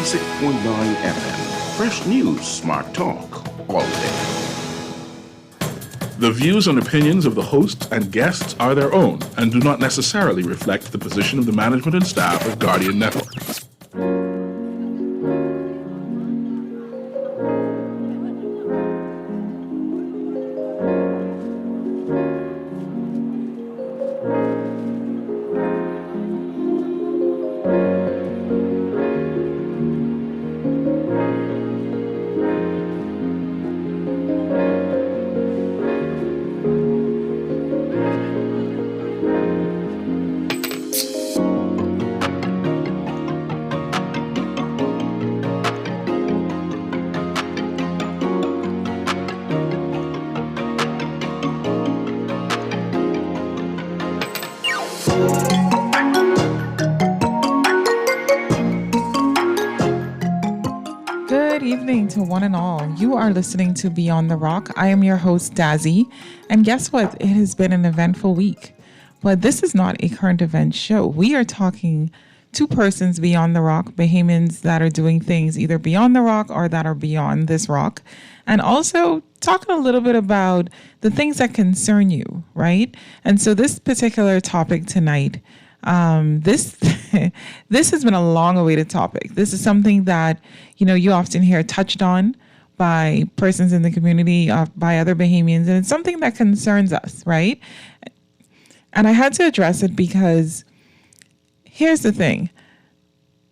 96.9 FM. Fresh news, smart talk, all day. The views and opinions of the hosts and guests are their own and do not necessarily reflect the position of the management and staff of Guardian Network. To one and all, you are listening to Beyond the Rock. I am your host, Dazzy, and guess what? It has been an eventful week, but this is not a current event show. We are talking to persons beyond the rock, Bahamians that are doing things either beyond the rock or that are beyond this rock, and also talking a little bit about the things that concern you, right? And so this particular topic tonight, this has been a long-awaited topic. This is something that, you often hear touched on by persons in the community, by other Bahamians, and it's something that concerns us, right? And I had to address it because here's the thing.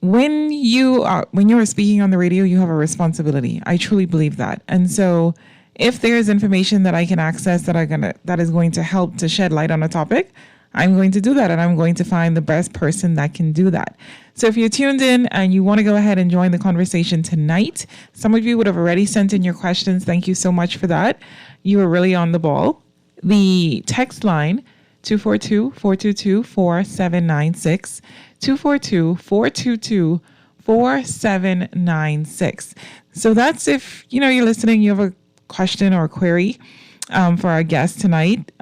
When you are speaking on the radio, you have a responsibility. I truly believe that. And so if there is information that I can access that is going to help to shed light on a topic, I'm going to do that, and I'm going to find the best person that can do that. So if you're tuned in and you want to go ahead and join the conversation tonight, some of you would have already sent in your questions. Thank you so much for that. You were really on the ball. The text line, 242-422-4796, 242-422-4796. So that's if, you're listening, you have a question or a query for our guest tonight.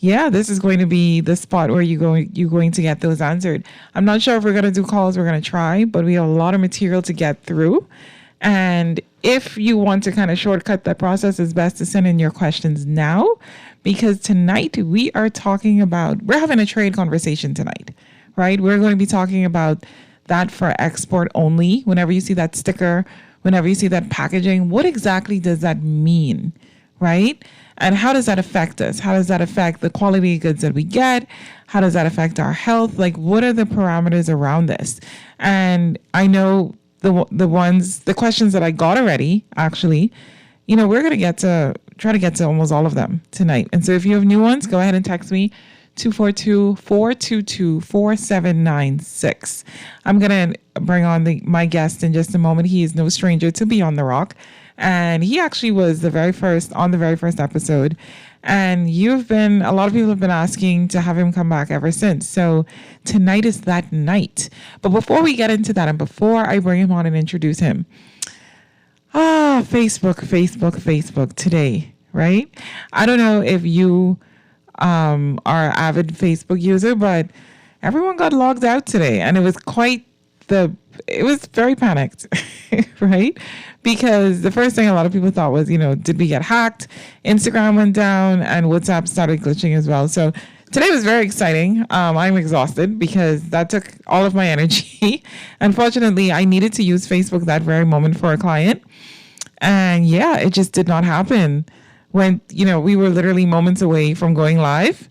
This is going to be the spot where you're going to get those answered. I'm not sure if we're going to do calls. We're going to try, but we have a lot of material to get through. And if you want to kind of shortcut that process, it's best to send in your questions now, because tonight we're having a trade conversation tonight, right? We're going to be talking about that for export only. Whenever you see that sticker, whenever you see that packaging, what exactly does that mean, right? And how does that affect us? How does that affect the quality of goods that we get? How does that affect our health? Like, what are the parameters around this? And I know the questions that I got already, actually, we're going to try to get to almost all of them tonight. And so if you have new ones, go ahead and text me, 242-422-4796. I'm going to bring on my guest in just a moment. He is no stranger to Beyond the Rock. And he actually was on the very first episode. And a lot of people have been asking to have him come back ever since. So tonight is that night. But before we get into that, and before I bring him on and introduce him, Facebook today, right? I don't know if you are an avid Facebook user, but everyone got logged out today. And it was it was very panicked, right? Because the first thing a lot of people thought was, did we get hacked? Instagram went down and WhatsApp started glitching as well. So today was very exciting. I'm exhausted because that took all of my energy. Unfortunately, I needed to use Facebook that very moment for a client. And it just did not happen when, we were literally moments away from going live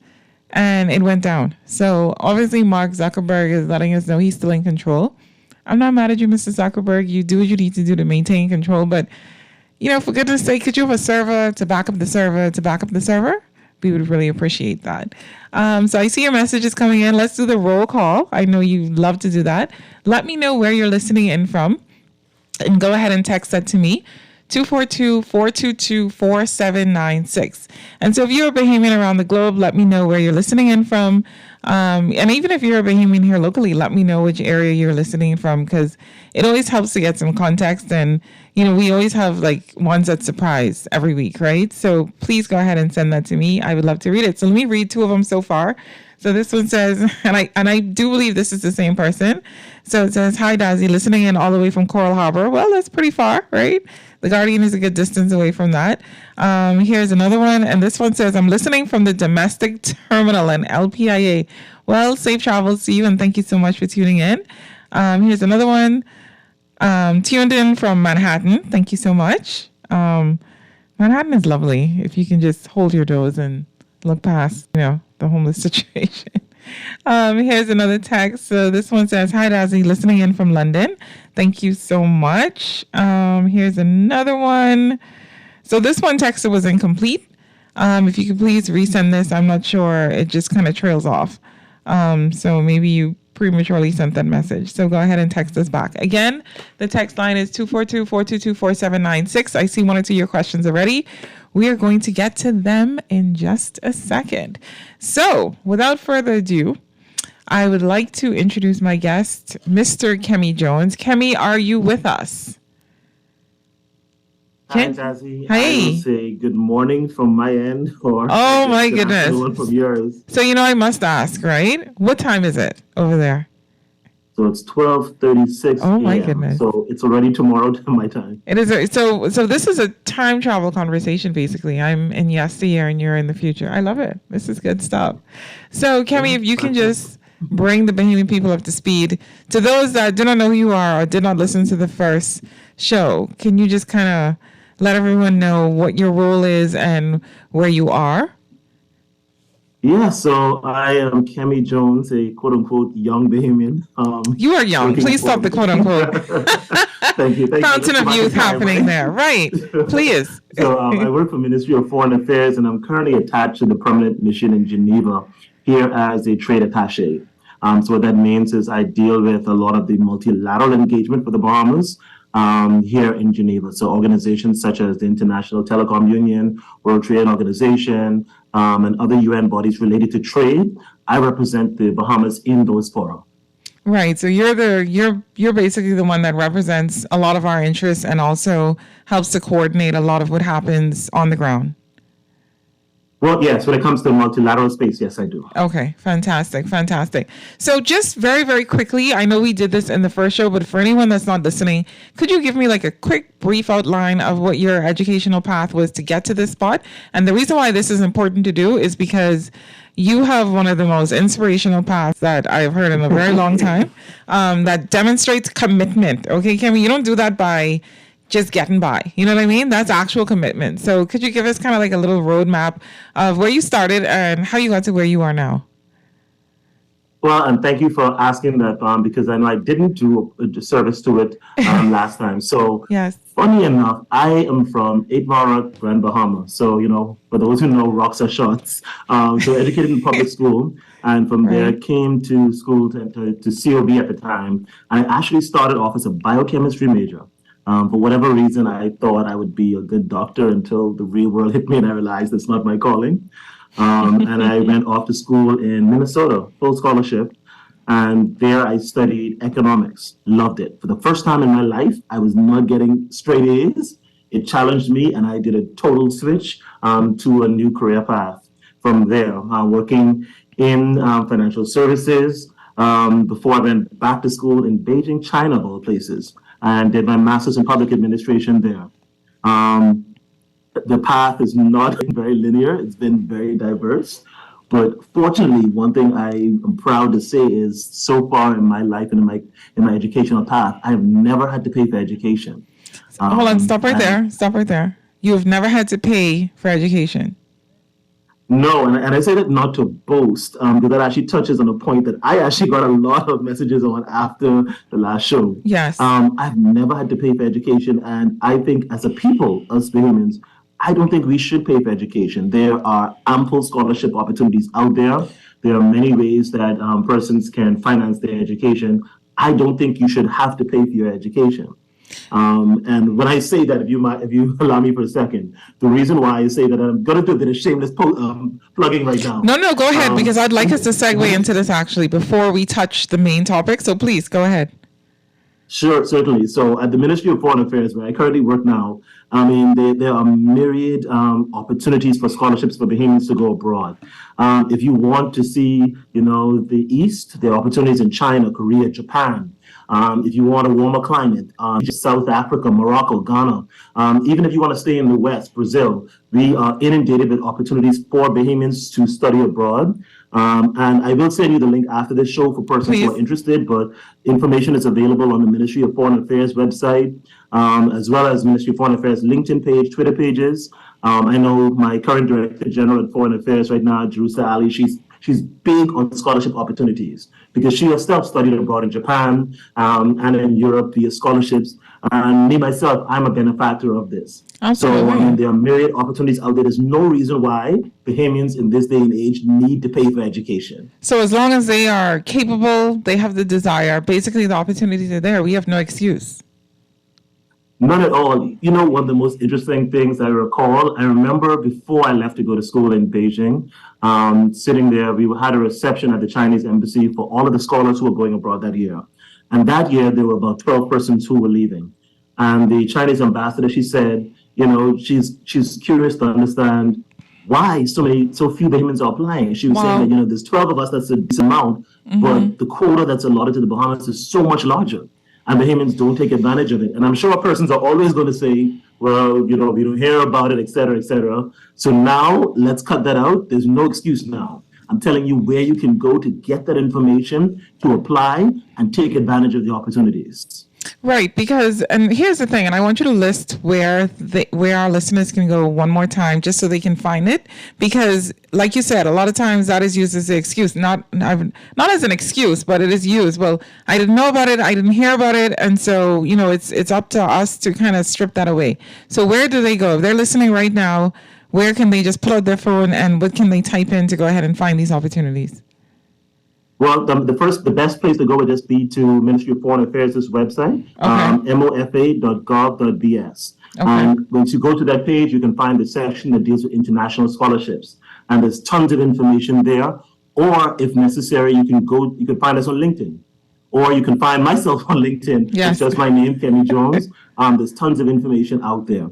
and it went down. So obviously Mark Zuckerberg is letting us know he's still in control. I'm not mad at you, Mr. Zuckerberg. You do what you need to do to maintain control. But, for goodness sake, could you have a server to back up the server? We would really appreciate that. So I see your messages coming in. Let's do the roll call. I know you love to do that. Let me know where you're listening in from. And go ahead and text that to me, 242-422-4796. And so if you're a Bahamian around the globe, let me know where you're listening in from. And even if you're a Bahamian here locally, let me know which area you're listening from, because it always helps to get some context. And, we always have like ones that surprise every week, right? So please go ahead and send that to me. I would love to read it. So let me read two of them so far. So this one says, and I do believe this is the same person. So it says, "Hi Dazzy, listening in all the way from Coral Harbor." Well, that's pretty far, right? The Guardian is a good distance away from that. Here's another one, and this one says, "I'm listening from the domestic terminal in LPIA." Well, safe travels to you, and thank you so much for tuning in. Here's another one, tuned in from Manhattan. Thank you so much. Manhattan is lovely if you can just hold your nose and look past, the homeless situation. Here's another text. So this one says, "Hi Dazzy, listening in from London. Thank you so much." Here's another one. So this one text was incomplete. If you could please resend this, I'm not sure. It just kind of trails off. So maybe you prematurely sent that message. So go ahead and text us back. Again, the text line is 242-422-4796. I see one or two of your questions already. We are going to get to them in just a second. So without further ado, I would like to introduce my guest, Mr. Kemi Jones. Kemi, are you with us? Hi, Dazzy. Hey. I will say good morning from my end, or oh my good goodness, afternoon from yours. So I must ask, right? What time is it over there? So it's 12:36 Oh my a.m. goodness. So it's already tomorrow my time. It is. So this is a time travel conversation, basically. I'm in yesteryear and you're in the future. I love it. This is good stuff. So Kemi, if you can just bring the Bahamian people up to speed. To those that do not know who you are or did not listen to the first show, can you just kind of let everyone know what your role is and where you are? Yeah, so I am Kemi Jones, a quote-unquote young Bahamian. You are young. Please stop the quote-unquote. Thank you. Fountain of youth happening there. Right. Please. So I work for Ministry of Foreign Affairs, and I'm currently attached to the permanent mission in Geneva here as a trade attaché. So what that means is I deal with a lot of the multilateral engagement for the Bahamas here in Geneva. So organizations such as the International Telecom Union, World Trade Organization, and other UN bodies related to trade, I represent the Bahamas in those fora. Right. So you're basically the one that represents a lot of our interests and also helps to coordinate a lot of what happens on the ground. Well, yes, when it comes to multilateral space, yes, I do. Okay, fantastic. So just very, very quickly, I know we did this in the first show, but for anyone that's not listening, could you give me like a quick, brief outline of what your educational path was to get to this spot? And the reason why this is important to do is because you have one of the most inspirational paths that I've heard in a very long time that demonstrates commitment. Okay, Kemi, you don't do that by just getting by. You know what I mean? That's actual commitment. So could you give us kind of like a little roadmap of where you started and how you got to where you are now? Well, and thank you for asking that, because I know I didn't do a service to it last time. So yes. Funny enough, I am from 8 Mile Rock, Grand Bahama. So, for those who know, rocks are shots. So educated in public school. And from there, came to school to COB at the time. I actually started off as a biochemistry major. For whatever reason, I thought I would be a good doctor until the real world hit me and I realized it's not my calling. And I went off to school in Minnesota, full scholarship. And there I studied economics. Loved it. For the first time in my life, I was not getting straight A's. It challenged me and I did a total switch to a new career path. From there, working in financial services before I went back to school in Beijing, China, of all places, and did my master's in public administration there. The path is not very linear. It's been very diverse. But fortunately, one thing I am proud to say is so far in my life and in my educational path, I've never had to pay for education. Hold on, stop right there. You've never had to pay for education. No, and I say that not to boast, because that actually touches on a point that I actually got a lot of messages on after the last show. Yes. I've never had to pay for education, and I think as a people, us Bahamians, I don't think we should pay for education. There are ample scholarship opportunities out there. There are many ways that persons can finance their education. I don't think you should have to pay for your education. And when I say that, if you allow me for a second, the reason why I say that I'm going to do a bit of shameless plugging right now. No, go ahead, because I'd like us to segue into this actually before we touch the main topic. So please go ahead. Sure, certainly. So at the Ministry of Foreign Affairs, where I currently work now, I mean, there are myriad opportunities for scholarships for Bahamians to go abroad. If you want to see, the East, there are opportunities in China, Korea, Japan. If you want a warmer climate, South Africa, Morocco, Ghana. Even if you want to stay in the West, Brazil, we are inundated with opportunities for Bahamians to study abroad. And I will send you the link after this show for persons who are interested, but information is available on the Ministry of Foreign Affairs website, as well as Ministry of Foreign Affairs LinkedIn page, Twitter pages. I know my current Director General at Foreign Affairs right now, Jerusa Ali, she's big on scholarship opportunities because she herself studied abroad in Japan and in Europe via scholarships. And me, myself, I'm a benefactor of this. Absolutely. So there are myriad opportunities out there. There's no reason why Bahamians in this day and age need to pay for education. So as long as they are capable, they have the desire, basically the opportunities are there. We have no excuse. None at all. One of the most interesting things I remember before I left to go to school in Beijing, sitting there, we had a reception at the Chinese embassy for all of the scholars who were going abroad that year. And that year, there were about 12 persons who were leaving. And the Chinese ambassador, she said, she's curious to understand why so few Bahamians are applying. She was saying that, there's 12 of us, that's a decent amount, but the quota that's allotted to the Bahamas is so much larger. And Bahamians don't take advantage of it. And I'm sure persons are always going to say, well, we don't hear about it, et cetera, et cetera. So now let's cut that out. There's no excuse now. I'm telling you where you can go to get that information, to apply and take advantage of the opportunities. Right, and here's the thing, and I want you to list where our listeners can go one more time, just so they can find it, because, like you said, a lot of times that is used as an excuse, not as an excuse, but it is used. Well, I didn't know about it, I didn't hear about it, and so it's up to us to kind of strip that away. So where do they go if they're listening right now? Where can they just pull out their phone and what can they type in to go ahead and find these opportunities? Well, the best place to go would just be to Ministry of Foreign Affairs' website, mofa.gov.bs. Okay. And once you go to that page, you can find the section that deals with international scholarships. And there's tons of information there. Or if necessary, you can find us on LinkedIn. Or you can find myself on LinkedIn. Yes. It's just my name, Kenny Jones. There's tons of information out there.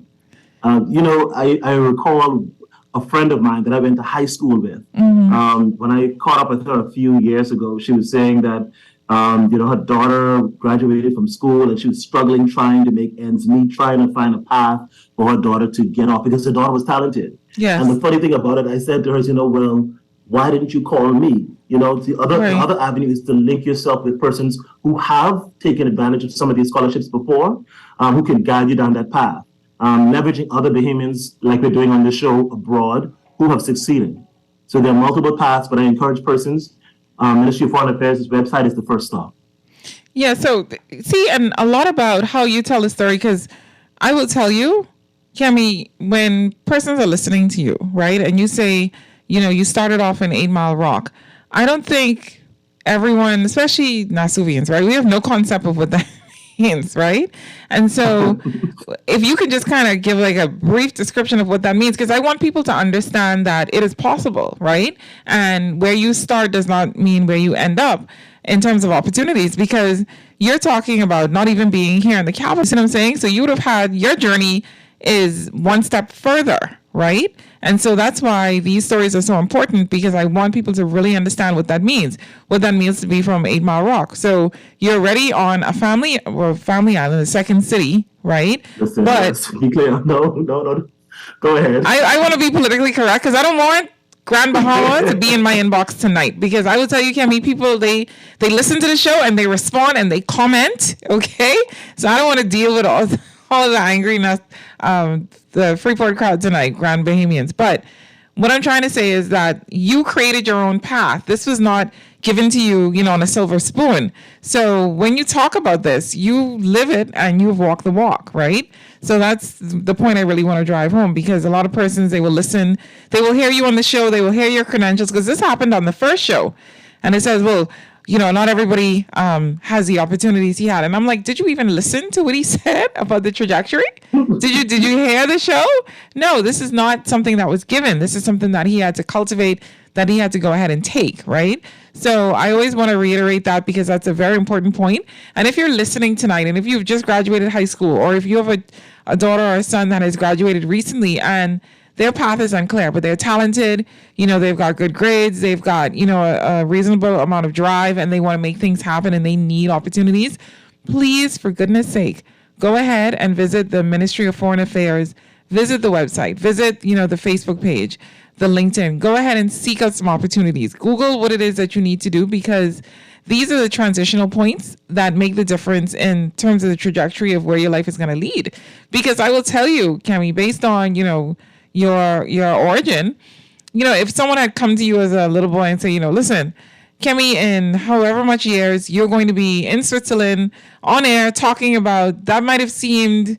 I recall a friend of mine that I went to high school with. When I caught up with her a few years ago, she was saying that, her daughter graduated from school and she was struggling, trying to make ends meet, trying to find a path for her daughter to get off because her daughter was talented. Yes. And the funny thing about it, I said to her, well, why didn't you call me? The other avenue is to link yourself with persons who have taken advantage of some of these scholarships before, who can guide you down that path. Leveraging other Bahamians, like we're doing on the show, abroad, who have succeeded. So there are multiple paths, but I encourage persons. Ministry of Foreign Affairs' website is the first stop. Yeah, so see, and a lot about how you tell the story, because I will tell you, Kemi, when persons are listening to you, right, and you say, you started off in 8 Mile Rock, I don't think everyone, especially Nasuvians, right, we have no concept of what that means, right? And so if you could just kind of give like a brief description of what that means, because I want people to understand that it is possible, right? And where you start does not mean where you end up in terms of opportunities, because you're talking about not even being here in the capital, you know what I'm saying? So you would have had, your journey is one step further, right? And so that's why these stories are so important, because I want people to really understand what that means to be from 8 Mile Rock. So you're already on a family island, a second city, right? Listen, be clear. No. Go ahead. I want to be politically correct, because I don't want Grand Bahama to be in my inbox tonight, because I will tell you, Kemi, people, they listen to the show and they respond and they comment, okay? So I don't want to deal with all the angriness, the Freeport crowd tonight, Grand Bahamians. But what I'm trying to say is that you created your own path. This was not given to you, on a silver spoon. So when you talk about this, you live it and you've walked the walk, right? So that's the point I really want to drive home, because a lot of persons, they will listen, they will hear you on the show, they will hear your credentials, because this happened on the first show. And it says, well, not everybody has the opportunities he had. And I'm like, did you even listen to what he said about the trajectory? Did you hear the show? No, this is not something that was given. This is something that he had to cultivate, that he had to go ahead and take, right? So I always want to reiterate that because that's a very important point. And if you're listening tonight, and if you've just graduated high school, or if you have a daughter or a son that has graduated recently and their path is unclear, but they're talented, they've got good grades, they've got, a reasonable amount of drive, and they want to make things happen and they need opportunities, please, for goodness sake, go ahead and visit the Ministry of Foreign Affairs, visit the website, visit, the Facebook page, the LinkedIn. Go ahead and seek out some opportunities. Google what it is that you need to do, because these are the transitional points that make the difference in terms of the trajectory of where your life is going to lead. Because I will tell you, Kemi, based on, your origin, if someone had come to you as a little boy and say, listen, Kemi, in however much years, you're going to be in Switzerland on air talking about, that might have seemed,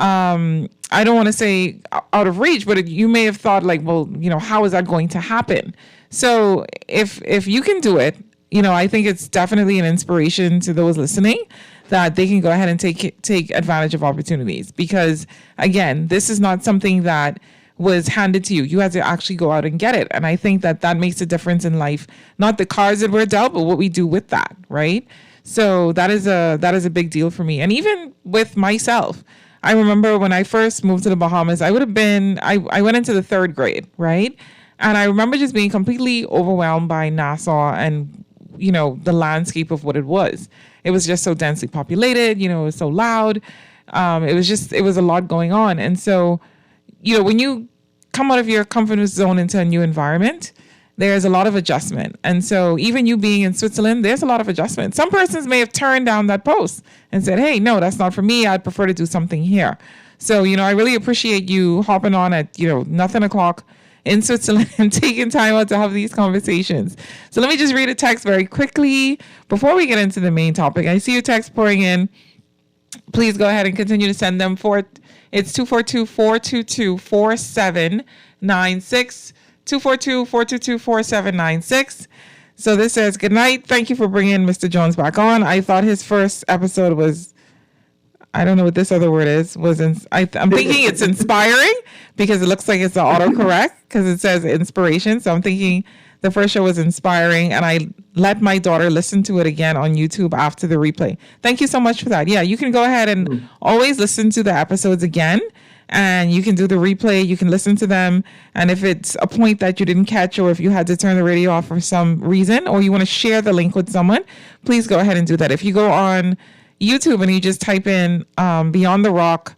I don't want to say out of reach, but you may have thought like, well, how is that going to happen? So if you can do it, I think it's definitely an inspiration to those listening that they can go ahead and take advantage of opportunities. Because again, this is not something that was handed to you. You had to actually go out and get it. And I think that makes a difference in life. Not the cards that we're dealt, but what we do with that, right? So that is a big deal for me. And even with myself, I remember when I first moved to the Bahamas, I went into the 3rd grade, right? And I remember just being completely overwhelmed by Nassau and, the landscape of what it was. It was just so densely populated, it was so loud. It was a lot going on. And so, when you come out of your comfort zone into a new environment, there's a lot of adjustment. And so even you being in Switzerland, there's a lot of adjustment. Some persons may have turned down that post and said, hey, no, that's not for me. I'd prefer to do something here. So, I really appreciate you hopping on at, nothing o'clock in Switzerland and taking time out to have these conversations. So let me just read a text very quickly before we get into the main topic. I see your text pouring in. Please go ahead and continue to send them for it's 242-422-4796. 242-422-4796. So this says, good night. Thank you for bringing Mr. Jones back on. I thought his first episode was, I don't know what this other word is, I'm thinking it's inspiring because it looks like it's the autocorrect because it says inspiration. So I'm thinking the first show was inspiring, and I let my daughter listen to it again on YouTube after the replay. Thank you so much for that. Yeah, you can go ahead and always listen to the episodes again, and you can do the replay. You can listen to them. And if it's a point that you didn't catch, or if you had to turn the radio off for some reason, or you want to share the link with someone, please go ahead and do that. If you go on YouTube and you just type in Beyond the Rock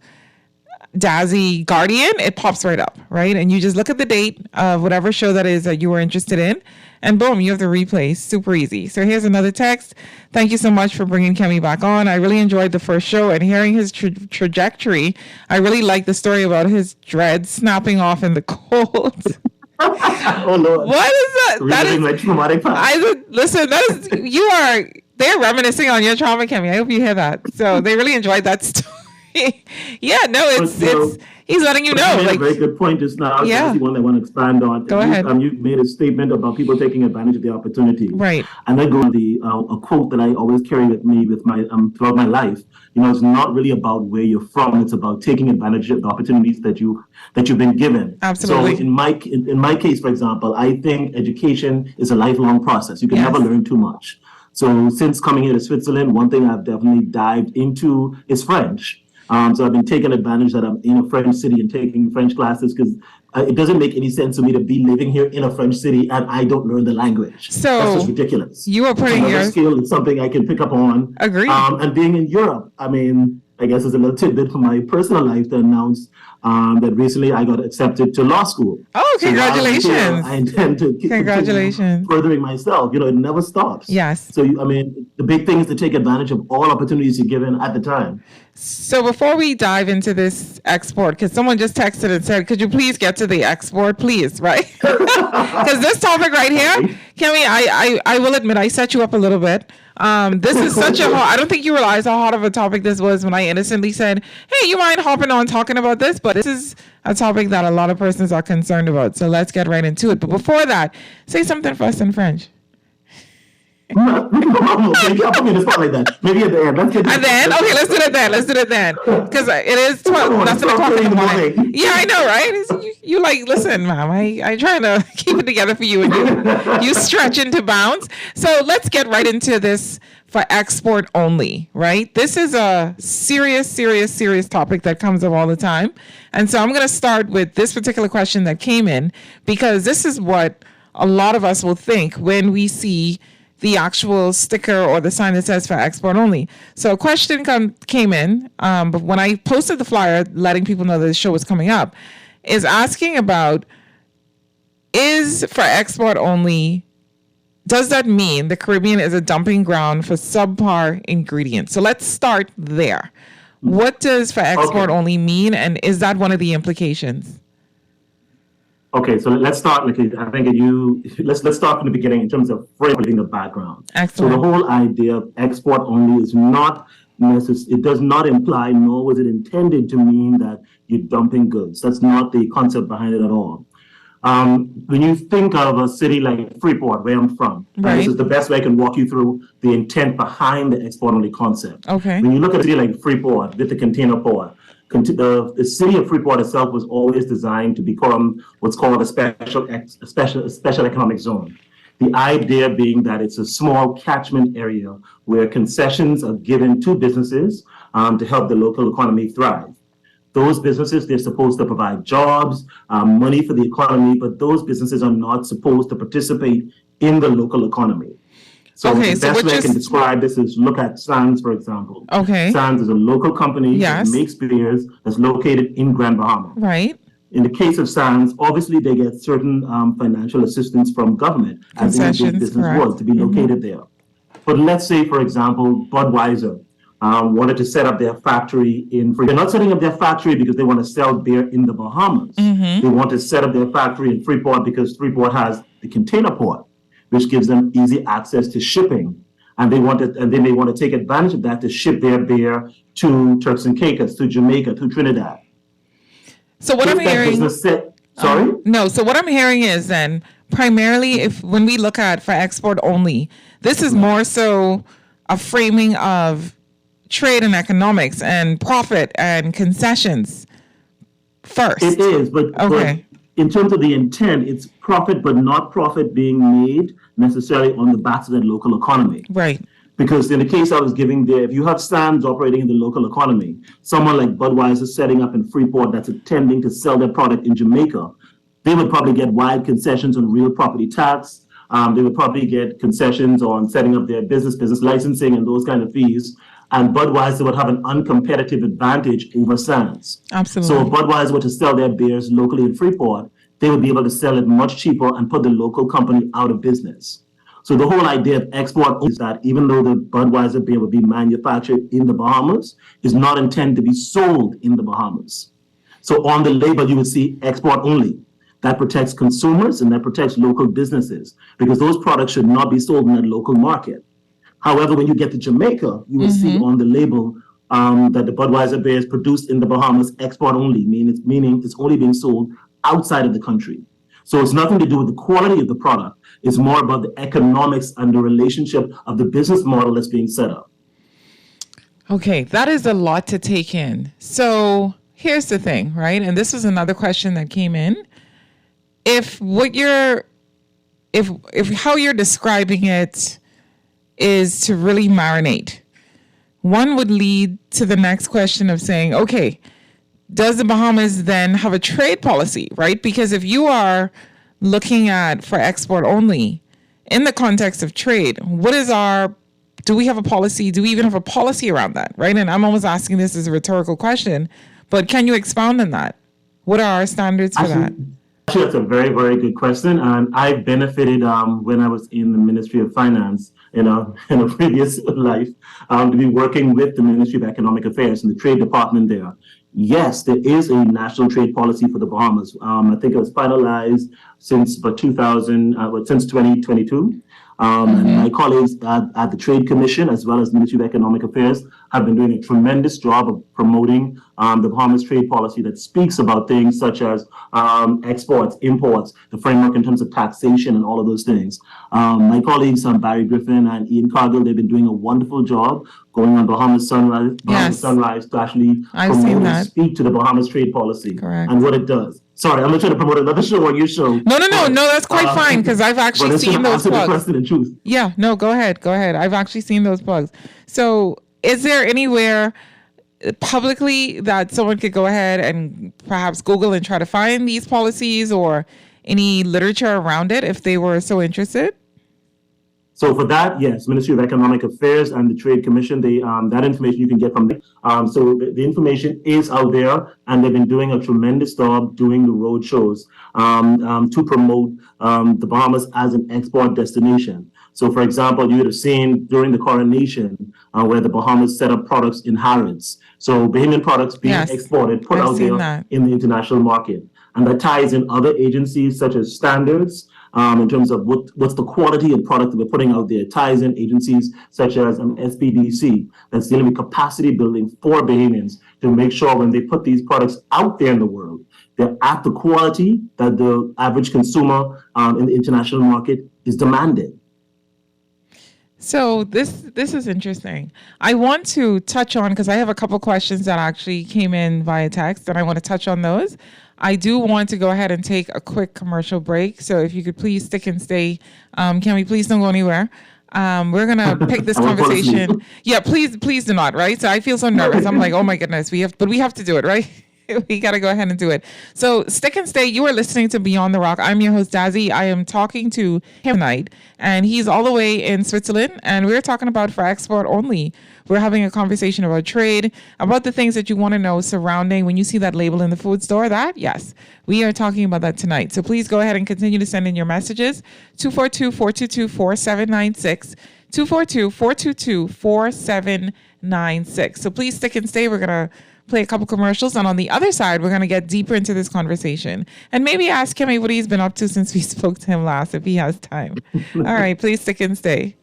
Dazzy Guardian, it pops right up, right? And you just look at the date of whatever show that is that you were interested in, and boom, you have the replay. Super easy. So here's another text. Thank you so much for bringing Kemi back on. I really enjoyed the first show and hearing his trajectory. I really like the story about his dreads snapping off in the cold. Oh Lord! What is that? That is like traumatic past. Listen. That is they're reminiscing on your trauma, Kemi. I hope you hear that. So they really enjoyed that story. Yeah, no, it's he's letting you know. Like, a very good point just now. Yeah. That's the one I want to expand on. Go ahead. You made a statement about people taking advantage of the opportunity. Right. And then go on a quote that I always carry with me with my throughout my life. It's not really about where you're from. It's about taking advantage of the opportunities that you've been given. Absolutely. So in my case, for example, I think education is a lifelong process. You can never learn too much. So since coming here to Switzerland, one thing I've definitely dived into is French. So I've been taking advantage that I'm in a French city and taking French classes because it doesn't make any sense to me to be living here in a French city and I don't learn the language. So that's just ridiculous. You are putting your skill is something I can pick up on. Agreed. And being in Europe, I guess it's a little tidbit from my personal life to announce that recently I got accepted to law school. Oh, congratulations. So I intend to keep furthering myself. It never stops. Yes. So, the big thing is to take advantage of all opportunities you're given at the time. So before we dive into this export, because someone just texted and said, could you please get to the export, please, right? Because this topic right here, Kemi, I will admit, I set you up a little bit. This is such I don't think you realize how hot of a topic this was when I innocently said, hey, you mind hopping on talking about this? But this is a topic that a lot of persons are concerned about. So let's get right into it. But before that, say something for us in French. Okay, you can't put me in the spot like that. Maybe at the end. Let's do it then. Let's do it then. Because it is 12, that's 12 o'clock in the morning. Yeah, I know, right? You like, listen, ma'am, I'm trying to keep it together for you, and you stretch into bounds. So let's get right into this for export only, right? This is a serious topic that comes up all the time. And so I'm going to start with this particular question that came in, because this is what a lot of us will think when we see the actual sticker or the sign that says for export only. So a question came in, but when I posted the flyer letting people know that the show was coming up, is asking about, is for export only, does that mean the Caribbean is a dumping ground for subpar ingredients? So let's start there. What does for export only mean, and is that one of the implications? Okay, so let's start. Let's start from the beginning in terms of framing the background. Excellent. So the whole idea of export only is not necessary. It does not imply, nor was it intended to mean that you're dumping goods. That's not the concept behind it at all. When you think of a city like Freeport, where I'm from, right, this is the best way I can walk you through the intent behind the export only concept. Okay. When you look at a city like Freeport with the container port, the city of Freeport itself was always designed to become what's called a special economic zone. The idea being that it's a small catchment area where concessions are given to businesses to help the local economy thrive. Those businesses, they're supposed to provide jobs, money for the economy, but those businesses are not supposed to participate in the local economy. So the best way I can describe this is look at Sands, for example. Okay. Sands is a local company that makes beers that's located in Grand Bahama. Right. In the case of Sands, obviously they get certain financial assistance from government as any big business was to be located there. But let's say, for example, Budweiser wanted to set up their factory in Freeport. They're not setting up their factory because they want to sell beer in the Bahamas. They want to set up their factory in Freeport because Freeport has the container port, which gives them easy access to shipping. And they want to, and then they want to take advantage of that to ship their beer to Turks and Caicos, to Jamaica, to Trinidad. So what I'm hearing, so what I'm hearing is then primarily when we look at for export only, this is more so a framing of trade and economics and profit and concessions first. It is, but in terms of the intent, it's profit, but not profit being made necessarily on the backs of the local economy. Right. Because in the case I was giving there, if you have Sands operating in the local economy, someone like Budweiser setting up in Freeport that's attempting to sell their product in Jamaica, they would probably get wide concessions on real property tax. They would probably get concessions on setting up their business licensing and those kind of fees. And Budweiser would have an uncompetitive advantage over Sands. Absolutely. So if Budweiser were to sell their beers locally in Freeport, they would be able to sell it much cheaper and put the local company out of business. So the whole idea of export is that even though the Budweiser beer would be manufactured in the Bahamas, is not intended to be sold in the Bahamas. So on the label, you would see export only. That protects consumers and that protects local businesses because those products should not be sold in that local market. However, when you get to Jamaica, you will see on the label that the Budweiser beer is produced in the Bahamas, export only, meaning it's only being sold outside of the country. So it's nothing to do with the quality of the product. It's more about the economics and the relationship of the business model that's being set up. Okay, that is a lot to take in. So here's the thing, right? And this is another question that came in. If how you're describing it is to really marinate, one would lead to the next question of saying, okay, does the Bahamas then have a trade policy, right? Because if you are looking at for export only in the context of trade, do we have a policy? Do we even have a policy around that, right? And I'm almost asking this as a rhetorical question, but can you expound on that? What are our standards for that? Actually, that's a very, very good question. And I benefited when I was in the Ministry of Finance in a previous life to be working with the Ministry of Economic Affairs and the Trade Department there. Yes, there is a national trade policy for the Bahamas. I think it was finalized since 2022. And my colleagues at the Trade Commission, as well as the Ministry of Economic Affairs, have been doing a tremendous job of promoting the Bahamas trade policy that speaks about things such as exports, imports, the framework in terms of taxation and all of those things. My colleagues, Barry Griffin and Ian Cargill, they've been doing a wonderful job going on Bahamas Sunrise to actually promote and speak to the Bahamas trade policy and what it does. Sorry, I'm not trying to promote another show on your show. No, that's quite fine because I've actually seen those plugs. Yeah, no, go ahead. I've actually seen those plugs. So is there anywhere publicly that someone could go ahead and perhaps Google and try to find these policies or any literature around it if they were so interested? So for that, yes, Ministry of Economic Affairs and the Trade Commission, that information you can get from them. So the information is out there, and they've been doing a tremendous job doing the road shows to promote the Bahamas as an export destination. So, for example, you would have seen during the coronation where the Bahamas set up products in Harrods. So Bahamian products being exported, put out there in the international market. And that ties in other agencies such as standards, in terms of what's the quality of product that we're putting out there. It ties in agencies such as SPDC, that's dealing with capacity building for Bahamians to make sure when they put these products out there in the world, they're at the quality that the average consumer in the international market is demanding. So this is interesting. I want to touch on, because I have a couple questions that actually came in via text, and I want to touch on those. I do want to go ahead and take a quick commercial break. So if you could please stick and stay. Can we please don't go anywhere? We're going to pick this conversation. Yeah, please do not, right? So I feel so nervous. I'm like, oh my goodness, we have to do it, right? We got to go ahead and do it. So stick and stay. You are listening to Beyond the Rock. I'm your host, Dazzy. I am talking to him tonight, and he's all the way in Switzerland, and we're talking about for export only. We're having a conversation about trade, about the things that you want to know surrounding when you see that label in the food store. Yes, we are talking about that tonight. So please go ahead and continue to send in your messages. 242-422-4796. 242-422-4796. So please stick and stay. We're going to play a couple commercials, and on the other side, we're going to get deeper into this conversation and maybe ask him what he's been up to since we spoke to him last, if he has time. All right, please stick and stay.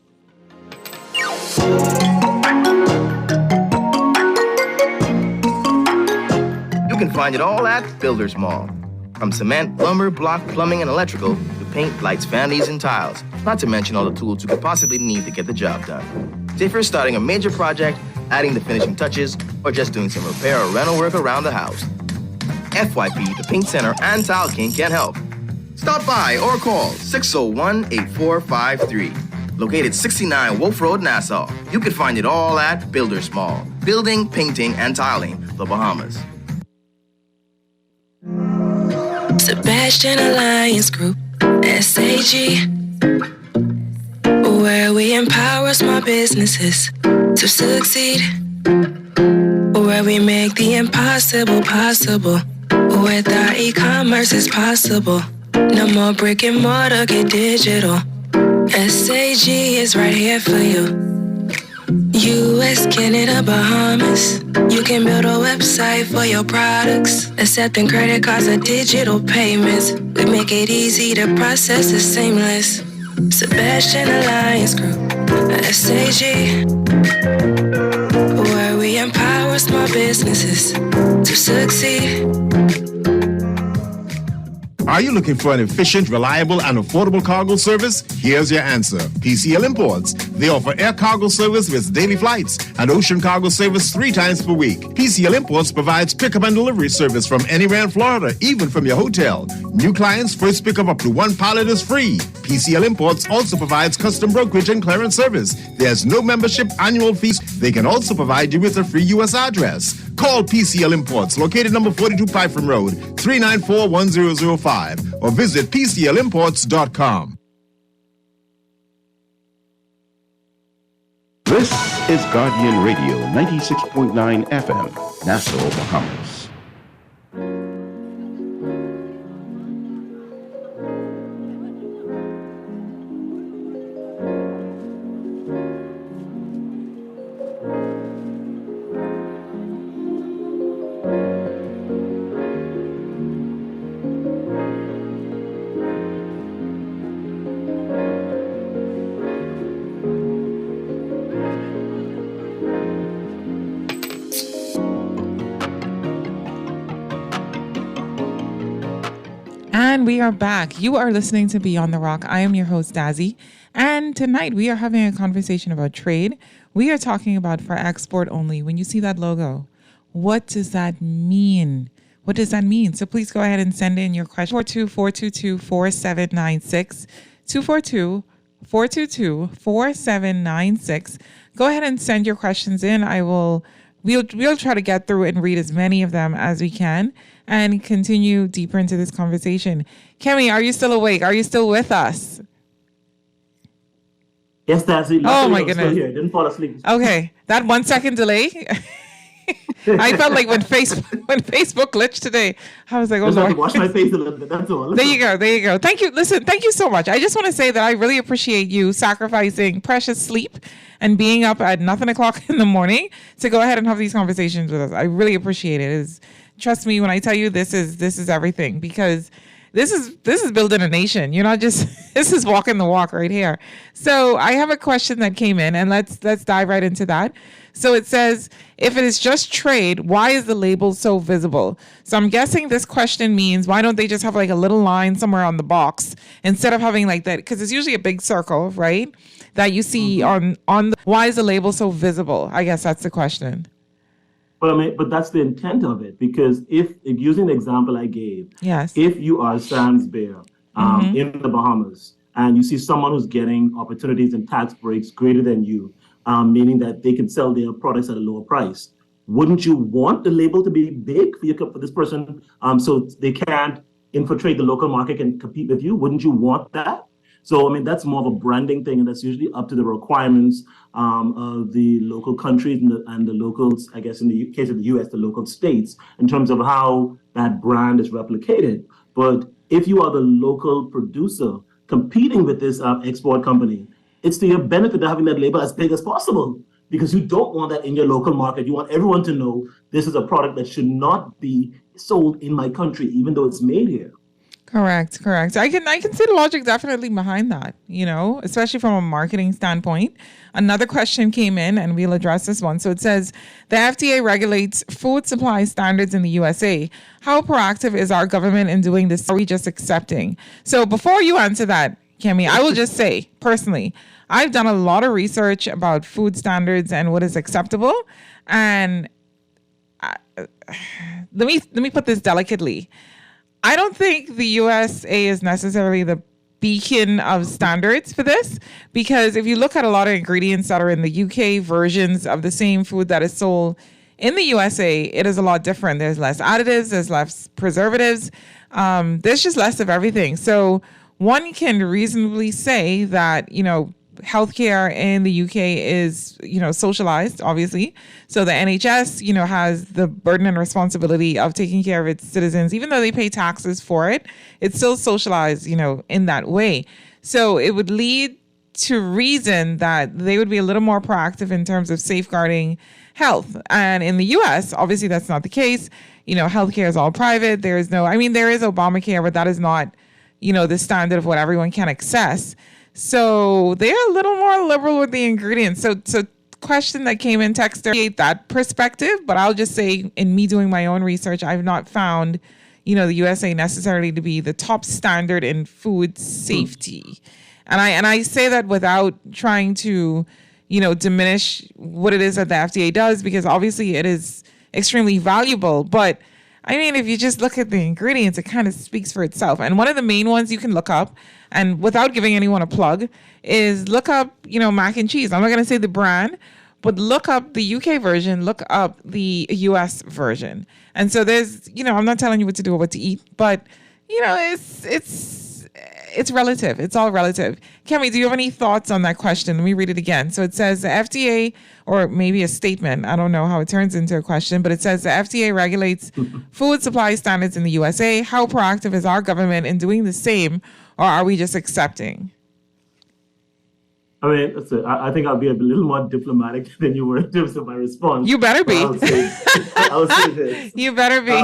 You can find it all at Builders Mall. From cement, lumber, block, plumbing, and electrical, to paint, lights, vanities, and tiles. Not to mention all the tools you could possibly need to get the job done. Say if you're starting a major project, adding the finishing touches, or just doing some repair or rental work around the house. FYP, the Paint Center, and Tile King can help. Stop by or call 601-8453. Located 69 Wolf Road, Nassau. You can find it all at Builders Mall. Building, painting, and tiling, the Bahamas. Sebastian Alliance Group, SAG, where we empower small businesses to succeed, where we make the impossible possible, with our e-commerce is possible. No more brick and mortar, get digital. SAG is right here for you. US, Canada, Bahamas. You can build a website for your products, accepting credit cards or digital payments. We make it easy to process, it's seamless. Sebastian Alliance Group, SAG, where we empower small businesses to succeed. Are you looking for an efficient, reliable, and affordable cargo service? Here's your answer. PCL Imports. They offer air cargo service with daily flights and ocean cargo service 3 times per week. PCL Imports provides pickup and delivery service from anywhere in Florida, even from your hotel. New clients, first pickup up to 1 pallet is free. PCL Imports also provides custom brokerage and clearance service. There's no membership annual fees. They can also provide you with a free U.S. address. Call PCL Imports, located number 42 Python Road, 394-1005, or visit PCLimports.com. This is Guardian Radio, 96.9 FM, Nassau, Bahamas. And we are back. You are listening to Beyond the Rock. I am your host, Dazzy. And tonight we are having a conversation about trade. We are talking about for export only. When you see that logo, what does that mean? What does that mean? So please go ahead and send in your question. 242-422-4796. 242-422-4796. Go ahead and send your questions in. We'll try to get through and read as many of them as we can and continue deeper into this conversation. Kemi, are you still awake? Are you still with us? Yes, that's it. Oh my goodness. Still here. Didn't fall asleep. Okay. That 1 second delay. I felt like when Facebook glitched today, I was like, oh Just have Lord. to wash my face a little bit. That's all. There you go. Thank you. Listen, thank you so much. I just want to say that I really appreciate you sacrificing precious sleep and being up at nothing o'clock in the morning to go ahead and have these conversations with us. I really appreciate it. Trust me when I tell you this is everything, because this is building a nation. You're not just this is walking the walk right here. So I have a question that came in, and let's dive right into that. So it says, if it is just trade, why is the label so visible? So I'm guessing this question means, why don't they just have like a little line somewhere on the box instead of having like that? Because it's usually a big circle, right? That you see on the, why is the label so visible? I guess that's the question. But that's the intent of it, because if using the example I gave, yes, if you are Sam's Bear in the Bahamas and you see someone who's getting opportunities and tax breaks greater than you, meaning that they can sell their products at a lower price, wouldn't you want the label to be big for this person, so they can't infiltrate the local market and compete with you? Wouldn't you want that? So, I mean, that's more of a branding thing, and that's usually up to the requirements of the local countries and the locals, I guess in the case of the U.S., the local states, in terms of how that brand is replicated. But if you are the local producer competing with this export company, it's to your benefit to having that label as big as possible, because you don't want that in your local market. You want everyone to know this is a product that should not be sold in my country, even though it's made here. Correct. I can see the logic definitely behind that, especially from a marketing standpoint. Another question came in, and we'll address this one. So it says, the FDA regulates food supply standards in the USA. How proactive is our government in doing this? Are we just accepting? So before you answer that, Kemi, I will just say, personally, I've done a lot of research about food standards and what is acceptable. And let me put this delicately. I don't think the USA is necessarily the beacon of standards for this, because if you look at a lot of ingredients that are in the UK versions of the same food that is sold in the USA, it is a lot different. There's less additives, there's less preservatives, there's just less of everything. So one can reasonably say that, healthcare in the UK is, socialized, obviously. So the NHS, has the burden and responsibility of taking care of its citizens. Even though they pay taxes for it, it's still socialized, in that way. So it would lead to reason that they would be a little more proactive in terms of safeguarding health. And in the US, obviously that's not the case. Healthcare is all private. There is Obamacare, but that is not, the standard of what everyone can access. So they're a little more liberal with the ingredients. So question that came in text that perspective, but I'll just say, in me doing my own research, I've not found, the USA necessarily to be the top standard in food safety. And I say that without trying to, diminish what it is that the FDA does, because obviously it is extremely valuable. But I mean, if you just look at the ingredients, it kind of speaks for itself. And one of the main ones you can look up, and without giving anyone a plug, is look up, mac and cheese. I'm not going to say the brand, but look up the UK version, look up the US version. And so there's, I'm not telling you what to do or what to eat, but, it's relative. It's all relative. Kemi, do you have any thoughts on that question? Let me read it again. So it says the FDA, or maybe a statement, I don't know how it turns into a question, but it says the FDA regulates food supply standards in the USA. How proactive is our government in doing the same, or are we just accepting? I mean, I think I'll be a little more diplomatic than you were in terms of my response. You better be. I'll say this. You better be.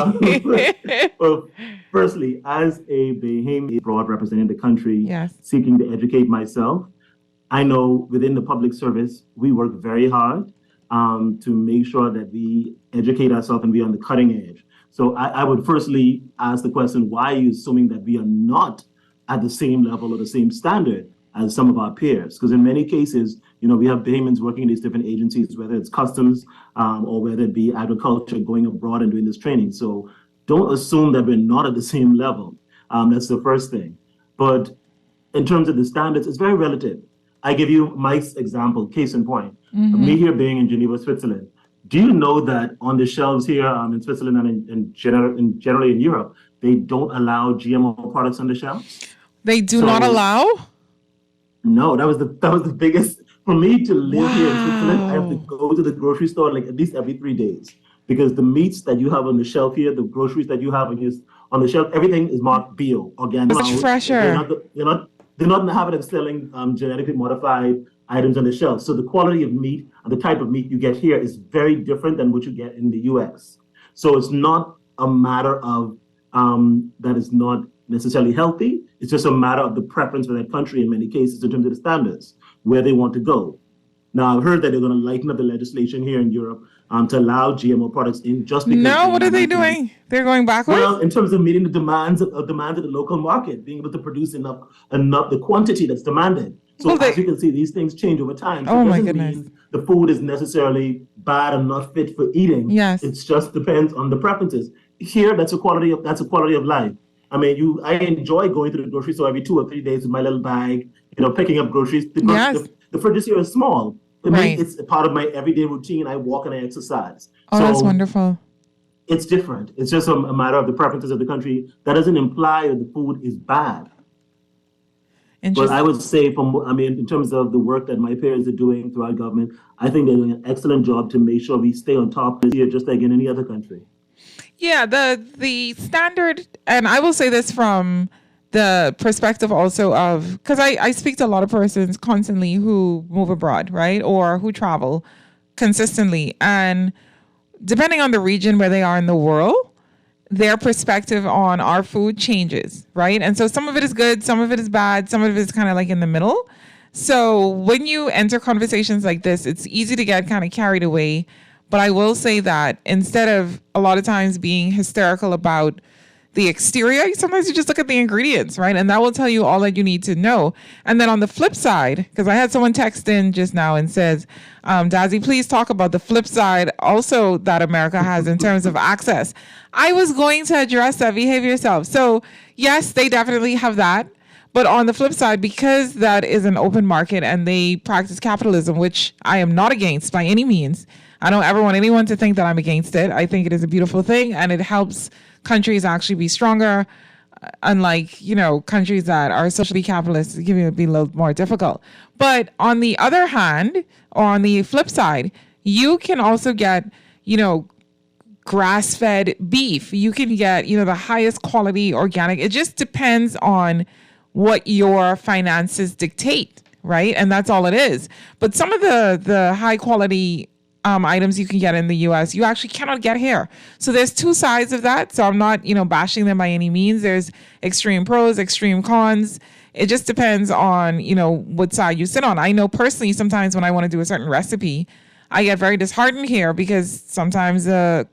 Well, firstly, as a Bahamian abroad representing the country, yes, seeking to educate myself, I know within the public service, we work very hard to make sure that we educate ourselves and be on the cutting edge. So I would firstly ask the question, why are you assuming that we are not at the same level or the same standard as some of our peers? Because in many cases, we have Bahamians working in these different agencies, whether it's customs or whether it be agriculture, going abroad and doing this training. So don't assume that we're not at the same level. That's the first thing. But in terms of the standards, it's very relative. I give you my example, case in point. Me here being in Geneva, Switzerland. Do you know that on the shelves here in Switzerland and generally in Europe, they don't allow GMO products on the shelves? They do not allow? No, that was the biggest. For me to live here in Switzerland, I have to go to the grocery store like at least every 3 days, because the meats that you have on the shelf here, the groceries that you have on the shelf, everything is marked bio, organic. Much fresher. They're not in the habit of selling genetically modified items on the shelf. So the quality of meat and the type of meat you get here is very different than what you get in the US. So it's not a matter of that is not necessarily healthy. It's just a matter of the preference for that country in many cases in terms of the standards, where they want to go. Now, I've heard that they're going to lighten up the legislation here in Europe to allow GMO products in just because... No, what are they doing? They're going backwards? Well, in terms of meeting the demands of the local market, being able to produce enough the quantity that's demanded. So as you can see, these things change over time. So oh my goodness. Mean the food is necessarily bad and not fit for eating. Yes. It just depends on the preferences. Here, that's a quality of life. I mean, I enjoy going to the grocery store every 2 or 3 days with my little bag, picking up groceries. The fridges here are small. It's a part of my everyday routine. I walk and I exercise. Oh, that's wonderful. It's different. It's just a matter of the preferences of the country. That doesn't imply that the food is bad. But I would say, in terms of the work that my peers are doing through our government, I think they're doing an excellent job to make sure we stay on top this year, just like in any other country. Yeah, the standard, and I will say this from the perspective also of, because I speak to a lot of persons constantly who move abroad, right? Or who travel consistently. And depending on the region where they are in the world, their perspective on our food changes, right? And so some of it is good, some of it is bad, some of it is kind of like in the middle. So when you enter conversations like this, it's easy to get kind of carried away. But I will say that instead of a lot of times being hysterical about the exterior, sometimes you just look at the ingredients, right? And that will tell you all that you need to know. And then on the flip side, because I had someone text in just now and says, Dazzy, please talk about the flip side also that America has in terms of access. I was going to address that. Behave yourself. So yes, they definitely have that. But on the flip side, because that is an open market and they practice capitalism, which I am not against by any means. I don't ever want anyone to think that I'm against it. I think it is a beautiful thing and it helps countries actually be stronger, unlike, countries that are socially capitalist, it can be a little more difficult. But on the other hand, or on the flip side, you can also get, grass-fed beef. You can get, the highest quality organic. It just depends on what your finances dictate, right? And that's all it is. But some of the high quality items you can get in the U.S., you actually cannot get here. So there's two sides of that. So I'm not, bashing them by any means. There's extreme pros, extreme cons. It just depends on, what side you sit on. I know personally, sometimes when I want to do a certain recipe, I get very disheartened here because sometimes the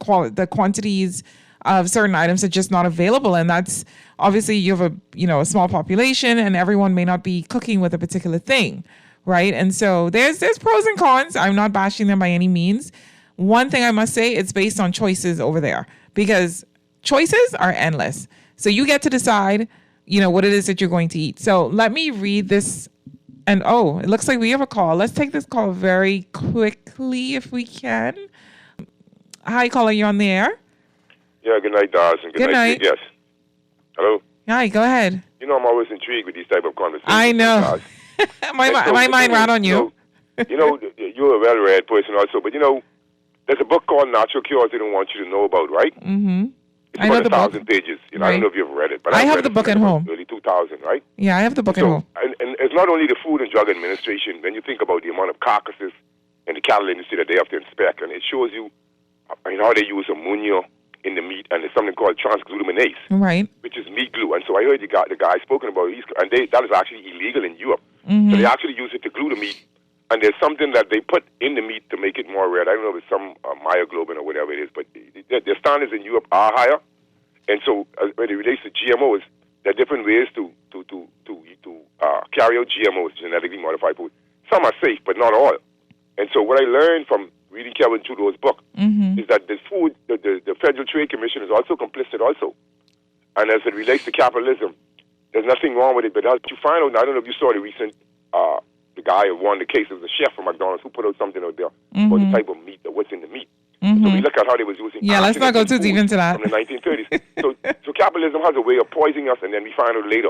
quantities of certain items are just not available. And that's obviously you have a small population and everyone may not be cooking with a particular thing. Right. And so there's pros and cons. I'm not bashing them by any means. One thing I must say, it's based on choices over there because choices are endless. So you get to decide, what it is that you're going to eat. So let me read this. And it looks like we have a call. Let's take this call very quickly if we can. Hi, caller, you're on the air. Yeah, good night, Daz, and good night. Yes. Hello? Hi, go ahead. I'm always intrigued with these type of conversations. I know. my mind ran on you. You're a well-read person also, but there's a book called Natural Cures they don't want you to know about, right? Mm-hmm. It's about 1,000 pages. I don't know if you've read it, but I have the book at home. Early 2000, right? Yeah, I have the book at home. And it's not only the Food and Drug Administration. When you think about the amount of carcasses in the cattle industry that they have to inspect, and it shows you how they use ammonia in the meat, and there's something called transglutamase, right, which is meat glue. And so I heard the guy spoken about, that is actually illegal in Europe. Mm-hmm. So they actually use it to glue the meat, and there's something that they put in the meat to make it more red. I don't know if it's some myoglobin or whatever it is, but their standards in Europe are higher. And so when it relates to GMOs, there are different ways to carry out GMOs, genetically modified food. Some are safe, but not all. And so what I learned from reading Kevin Trudeau's book is that the Federal Trade Commission is also complicit also. And as it relates to capitalism, there's nothing wrong with it. But as you find out, I don't know if you saw the recent, the guy who won the case, it was a chef from McDonald's who put out something out there about the type of meat, or what's in the meat. So we look at how they was using. Yeah, let's not go too deep into that. From the 1930s. so capitalism has a way of poisoning us, and then we find out later.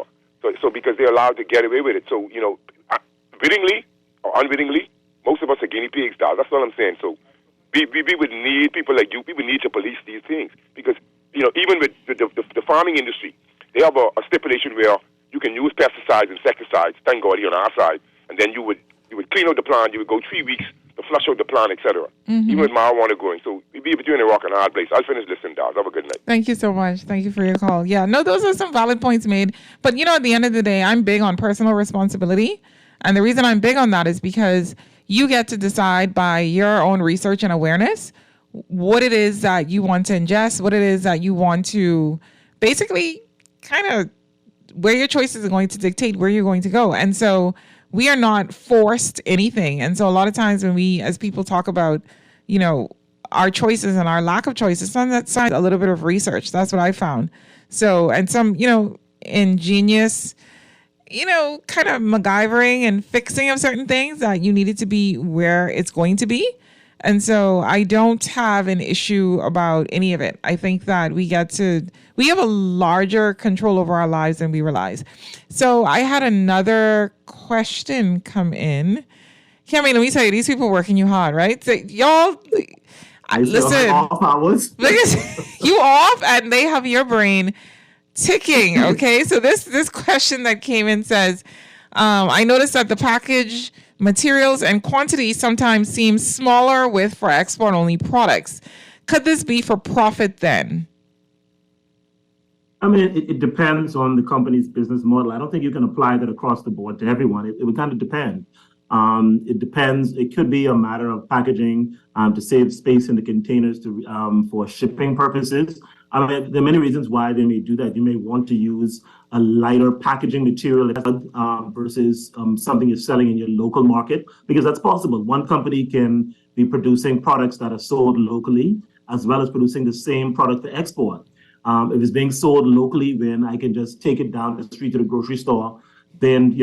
So because they're allowed to get away with it. So, wittingly or unwittingly, most of us are guinea pigs, dog. That's all I'm saying. So we would need people like you. We would need to police these things because, even with the farming industry, they have a stipulation where you can use pesticides, insecticides, thank God you're on our side, and then you would clean out the plant. You would go 3 weeks to flush out the plant, etc. Even with marijuana growing. So we'd be between a rock and a hard place. I'll finish listening, Daz. Have a good night. Thank you so much. Thank you for your call. Yeah, no, those are some valid points made. But, at the end of the day, I'm big on personal responsibility. And the reason I'm big on that is because you get to decide by your own research and awareness what it is that you want to ingest, what it is that you want to basically kind of where your choices are going to dictate where you're going to go. And so we are not forced anything. And so a lot of times when we, as people talk about, our choices and our lack of choices, some that signs a little bit of research. That's what I found. So, and some, ingenious, kind of MacGyvering and fixing of certain things that you needed to be where it's going to be. And so I don't have an issue about any of it. I think that we have a larger control over our lives than we realize. So I had another question come in. Cameron, let me tell you, these people working you hard, right? So y'all, listen, you off and they have your brain ticking. Okay. So this question that came in says, I noticed that the package materials and quantity sometimes seem smaller for export only products. Could this be for profit then? I mean, it depends on the company's business model. I don't think you can apply that across the board to everyone. It would kind of depend. It depends. It could be a matter of packaging to save space in the containers for shipping purposes. I mean, there are many reasons why they may do that. You may want to use a lighter packaging material versus something you're selling in your local market, because that's possible. One company can be producing products that are sold locally, as well as producing the same product for export. If it's being sold locally, then I can just take it down the street to the grocery store. Then,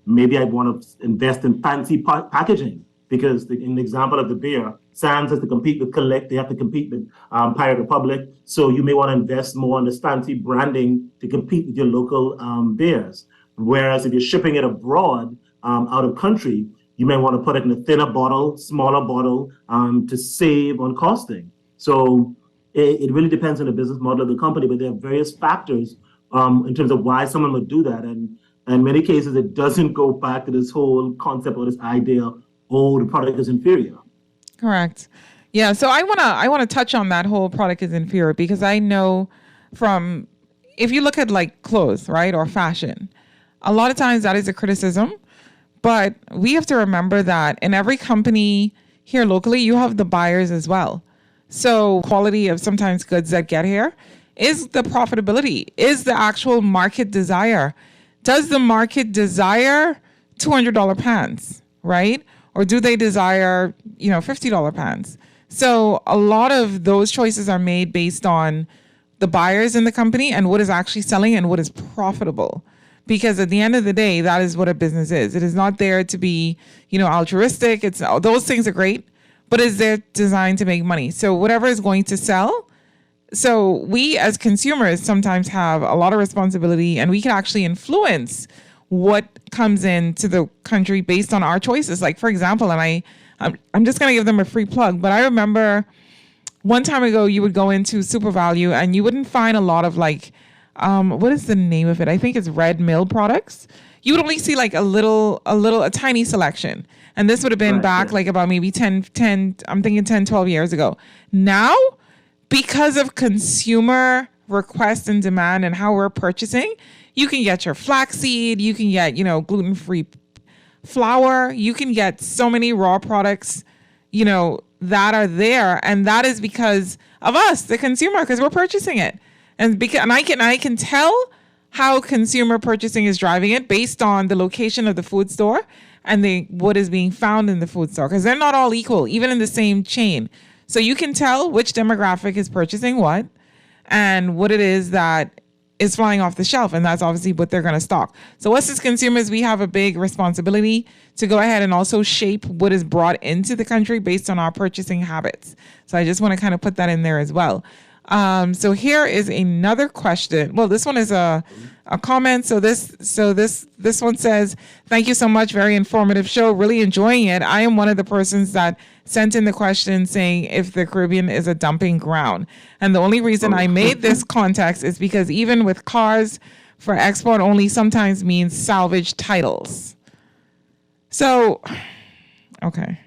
maybe I'd want to invest in fancy packaging, because in the example of the beer, Sands has to compete with Collect. They have to compete with Pirate Republic. So you may want to invest more in the fancy branding to compete with your local beers. Whereas if you're shipping it abroad, out of country, you may want to put it in a thinner bottle, smaller bottle, to save on costing. So it really depends on the business model of the company, but there are various factors in terms of why someone would do that. And in many cases, it doesn't go back to this whole concept or this idea, the product is inferior. Correct. Yeah. So I wanna touch on that whole product is inferior, because I know from, if you look at like clothes, right, or fashion, a lot of times that is a criticism, but we have to remember that in every company here locally, you have the buyers as well. So quality of sometimes goods that get here is the profitability, is the actual market desire. Does the market desire $200 pants, right? Or do they desire, $50 pants? So a lot of those choices are made based on the buyers in the company and what is actually selling and what is profitable. Because at the end of the day, that is what a business is. It is not there to be, altruistic. Those things are great, but it's there designed to make money. So whatever is going to sell. So we as consumers sometimes have a lot of responsibility, and we can actually influence what comes into the country based on our choices. Like, for example, and I'm just going to give them a free plug, but I remember one time ago, you would go into Super Value and you wouldn't find a lot of what is the name of it? I think it's Red Mill products. You would only see like a tiny selection. And this would have been back like about maybe 10, I'm thinking 10, 12 years ago. Now, because of consumer request and demand and how we're purchasing, you can get your flaxseed, you can get, gluten-free flour. You can get so many raw products, that are there. And that is because of us, the consumer, because we're purchasing it. And I can tell how consumer purchasing is driving it based on the location of the food store and what is being found in the food store, because they're not all equal, even in the same chain. So you can tell which demographic is purchasing what and what it is that is flying off the shelf. And that's obviously what they're going to stock. So us as consumers, we have a big responsibility to go ahead and also shape what is brought into the country based on our purchasing habits. So I just want to kind of put that in there as well. So here is another question. Well, this one is a comment. So this one says, "Thank you so much. Very informative show. Really enjoying it. I am one of the persons that sent in the question saying if the Caribbean is a dumping ground. And the only reason I made this context is because even with cars for export only sometimes means salvage titles." So, okay.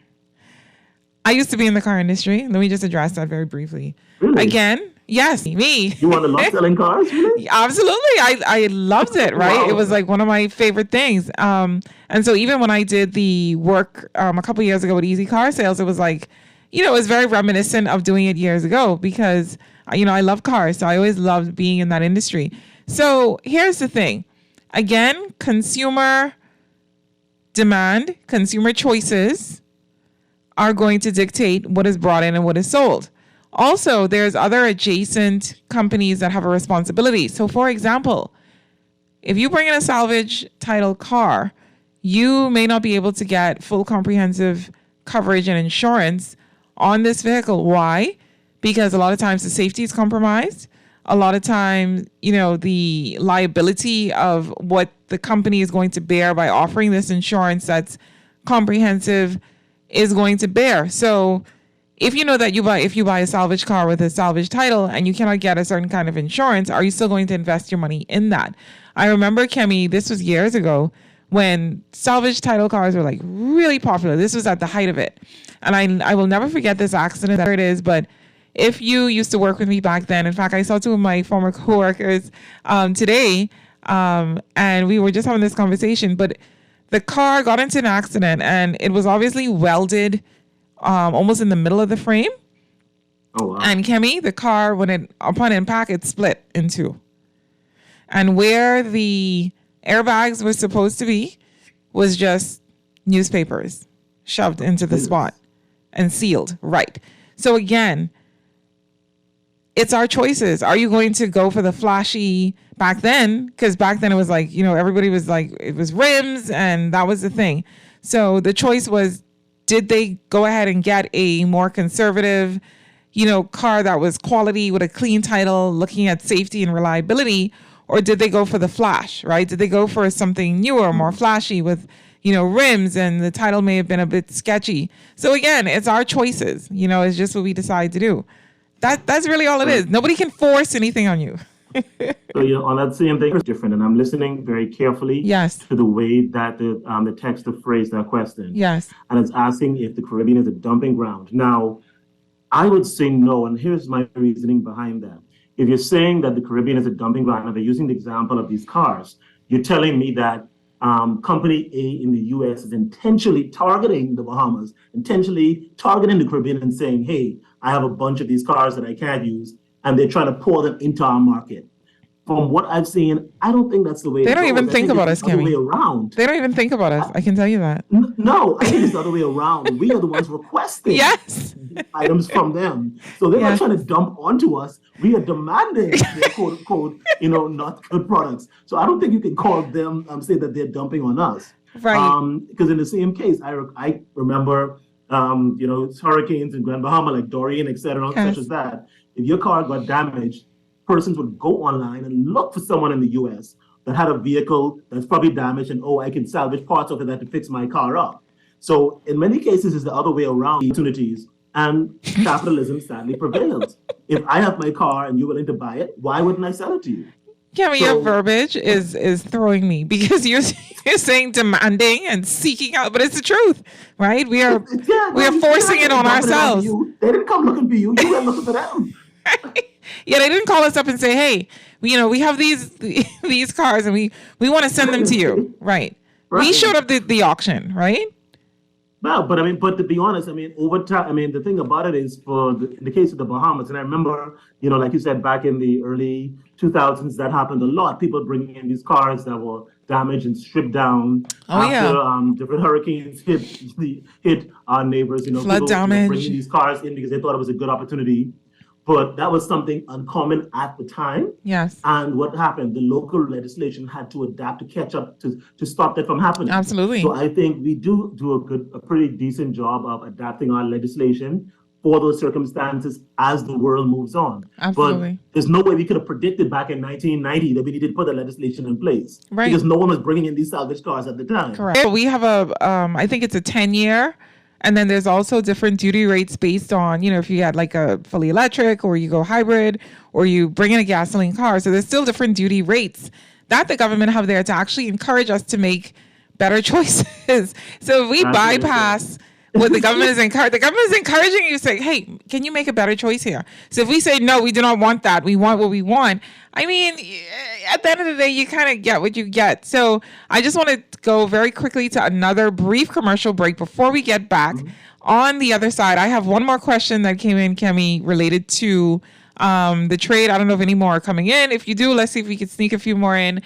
I used to be in the car industry. Let me just address that very briefly. Really? Again, yes, me. You want to love selling cars, really? Absolutely. I loved it, right? Wow. It was like one of my favorite things. And so even when I did the work a couple years ago with Easy Car Sales, it was like, it was very reminiscent of doing it years ago because, I love cars. So I always loved being in that industry. So here's the thing. Again, consumer demand, consumer choices are going to dictate what is brought in and what is sold. Also, there's other adjacent companies that have a responsibility. So for example, if you bring in a salvage title car, you may not be able to get full comprehensive coverage and insurance on this vehicle. Why? Because a lot of times the safety is compromised. A lot of times, the liability of what the company is going to bear by offering this insurance that's comprehensive is going to bear. So if you know that if you buy a salvage car with a salvage title and you cannot get a certain kind of insurance, are you still going to invest your money in that? I remember, Kemi, this was years ago when salvage title cars were like really popular. This was at the height of it. And I will never forget this accident. There it is. But if you used to work with me back then, in fact, I saw two of my former coworkers today, and we were just having this conversation, but the car got into an accident and it was obviously welded almost in the middle of the frame. Oh, wow. And Kemi, the car, upon impact, it split in two. And where the airbags were supposed to be was just newspapers shoved into the spot and sealed. Right. So again, it's our choices. Are you going to go for the flashy back then? Because back then it was like, everybody was like, it was rims and that was the thing. So the choice was, did they go ahead and get a more conservative, car that was quality with a clean title, looking at safety and reliability? Or did they go for the flash, right? Did they go for something newer, more flashy with, rims, and the title may have been a bit sketchy? So again, it's our choices. It's just what we decide to do. That's really all it is. Nobody can force anything on you. So on that same thing, it's different, and I'm listening very carefully. Yes. To the way that the text phrased that question. Yes. And it's asking if the Caribbean is a dumping ground. Now, I would say no, and here's my reasoning behind that. If you're saying that the Caribbean is a dumping ground, and they're using the example of these cars, you're telling me that Company A in the U.S. is intentionally targeting the Bahamas, intentionally targeting the Caribbean and saying, hey, I have a bunch of these cars that I can't use, and they're trying to pour them into our market. From what I've seen, I don't think that's the way. They don't even think about us, Kemi. Way around. They don't even think about us. I can tell you that. No, I think it's the other way around. We are the ones requesting items from them. So they're not trying to dump onto us. We are demanding their quote unquote, not good products. So I don't think you can call them, say that they're dumping on us. Right. Because in the same case, I remember, hurricanes in Grand Bahama, like Dorian, et cetera, such as that. If your car got damaged, persons would go online and look for someone in the U.S. that had a vehicle that's probably damaged and, I can salvage parts of it to fix my car up. So in many cases, it's the other way around opportunities, and capitalism sadly prevails. If I have my car and you're willing to buy it, why wouldn't I sell it to you? Kemi, your verbiage is throwing me because you're saying demanding and seeking out, but it's the truth, right? We are forcing it on ourselves. They didn't come looking for you. You went looking for them. Yeah, they didn't call us up and say, hey, we have these cars and we want to send them to you. Right. We showed up the auction, right? Well, but to be honest, over time, the thing about it is in the case of the Bahamas, and I remember, like you said, back in the early 2000s, that happened a lot. People bringing in these cars that were damaged and stripped down after different hurricanes hit our neighbors. Flood people, damage. Bringing these cars in because they thought it was a good opportunity. But that was something uncommon at the time. Yes. And what happened? The local legislation had to adapt to catch up to stop that from happening. Absolutely. So I think we do a pretty decent job of adapting our legislation for those circumstances as the world moves on. Absolutely. But there's no way we could have predicted back in 1990 that we needed to put the legislation in place. Right. Because no one was bringing in these salvage cars at the time. Correct. We have I think it's a 10-year. And then there's also different duty rates based on, if you had like a fully electric or you go hybrid or you bring in a gasoline car. So there's still different duty rates that the government have there to actually encourage us to make better choices. So if we bypass what the government is encouraging you to say, hey, can you make a better choice here? So if we say, no, we do not want that. We want what we want. At the end of the day, you kind of get what you get. So I just want to go very quickly to another brief commercial break before we get back. On the other side, I have one more question that came in, Kemi, related to the trade. I don't know if any more are coming in. If you do, let's see if we can sneak a few more in.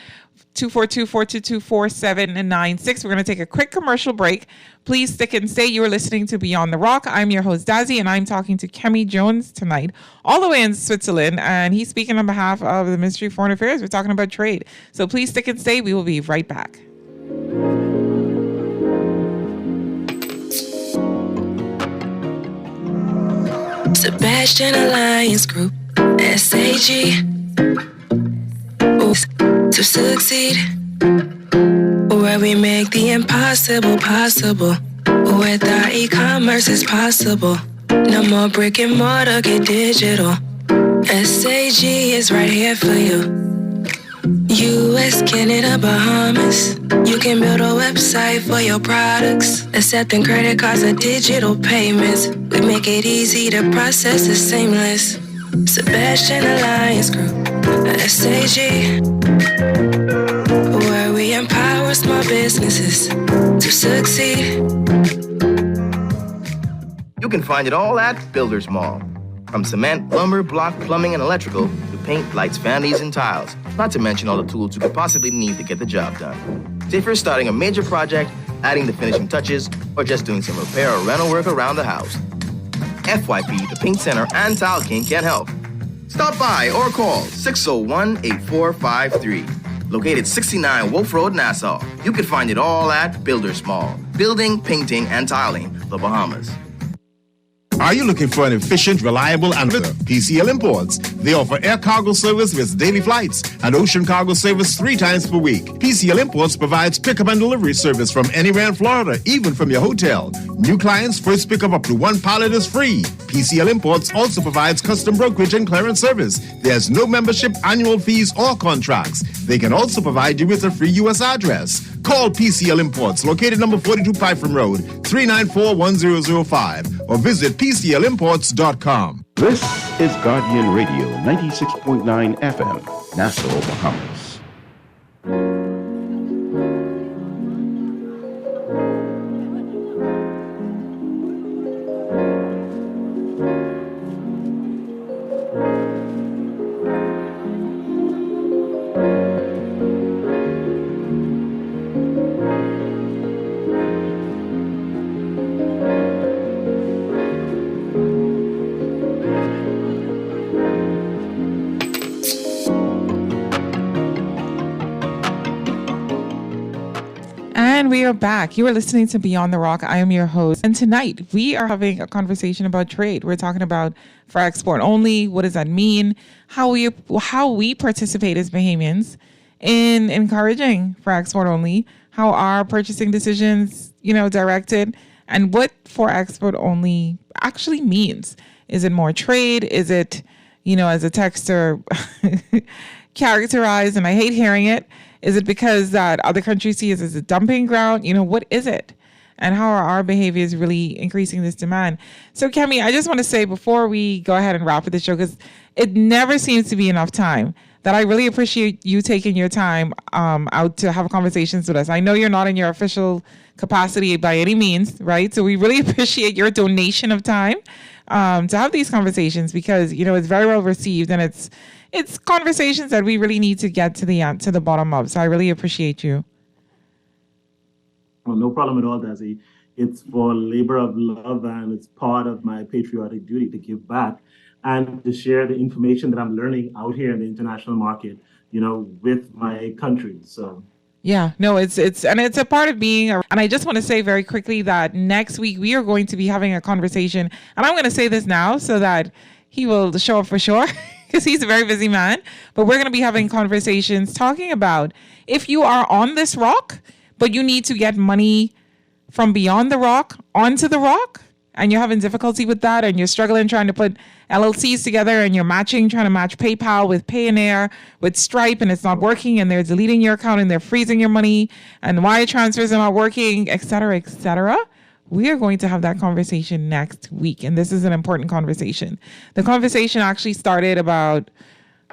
242-422-4796. We're going to take a quick commercial break. Please stick and stay. You are listening to Beyond the Rock. I'm your host, Dazzy, and I'm talking to Kemi Jones tonight, all the way in Switzerland, and he's speaking on behalf of the Ministry of Foreign Affairs. We're talking about trade. So please stick and stay. We will be right back. Sebastian Alliance Group, SAG. To succeed, where we make the impossible possible. With our e-commerce is possible. No more brick and mortar, get digital. SAG is right here for you. US, Canada, Bahamas. You can build a website for your products. Accepting credit cards and digital payments. We make it easy to process, it's seamless. Sebastian Alliance Group, SAG, where we empower small businesses to succeed. You can find it all at Builders Mall. From cement, lumber, block, plumbing, and electrical, to paint, lights, vanities, and tiles. Not to mention all the tools you could possibly need to get the job done. So if you're starting a major project, adding the finishing touches, or just doing some repair or rental work around the house, FYP, the Paint Center, and Tile King can help. Stop by or call 601-8453. Located 69 Wolf Road, Nassau. You can find it all at Builders Mall. Building, painting, and tiling, the Bahamas. Are you looking for an efficient, reliable, and PCL Imports? They offer air cargo service with daily flights and ocean cargo service 3 times per week. PCL Imports provides pickup and delivery service from anywhere in Florida, even from your hotel. New clients first pickup up to 1 pallet is free. PCL Imports also provides custom brokerage and clearance service. There's no membership, annual fees, or contracts. They can also provide you with a free U.S. address. Call PCL Imports, located number 42 Python Road, 394-1005, or visit PCLimports.com. This is Guardian Radio, 96.9 FM, Nassau, Bahamas. We are back. You are listening to Beyond the Rock. I am your host. And tonight we are having a conversation about trade. We're talking about for export only. What does that mean? How we participate as Bahamians in encouraging for export only. How our purchasing decisions, directed, and what for export only actually means. Is it more trade? Is it, as a texter characterized, and I hate hearing it. Is it because that other countries see us as a dumping ground? What is it? And how are our behaviors really increasing this demand? So, Kemi, I just want to say before we go ahead and wrap up the show, because it never seems to be enough time, that I really appreciate you taking your time out to have conversations with us. I know you're not in your official capacity by any means, right? So we really appreciate your donation of time to have these conversations, because it's very well received, and it's conversations that we really need to get to the bottom of. So I really appreciate you. Well, no problem at all, Dazzy. It's for labor of love, and it's part of my patriotic duty to give back and to share the information that I'm learning out here in the international market, with my country. So. Yeah, no, it's a part of being. And I just want to say very quickly that next week we are going to be having a conversation, and I'm going to say this now so that he will show up for sure, because he's a very busy man. But we're going to be having conversations talking about if you are on this rock, but you need to get money from beyond the rock onto the rock, and you're having difficulty with that, and you're struggling trying to put LLCs together, and you're trying to match PayPal with Payoneer, with Stripe, and it's not working, and they're deleting your account, and they're freezing your money, and wire transfers are not working, et cetera, et cetera. We are going to have that conversation next week, and this is an important conversation. The conversation actually started about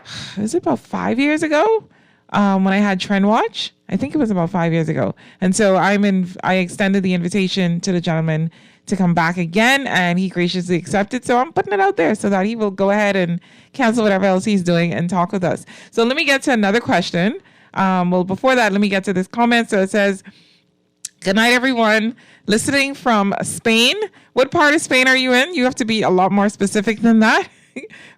5 years ago? When I had TrendWatch. I think it was about 5 years ago. And so I extended the invitation to the gentleman to come back again, and he graciously accepted. So I'm putting it out there so that he will go ahead and cancel whatever else he's doing and talk with us. So let me get to another question. Well, before that, let me get to this comment. So it says, good night, everyone. Listening from Spain. What part of Spain are you in? You have to be a lot more specific than that.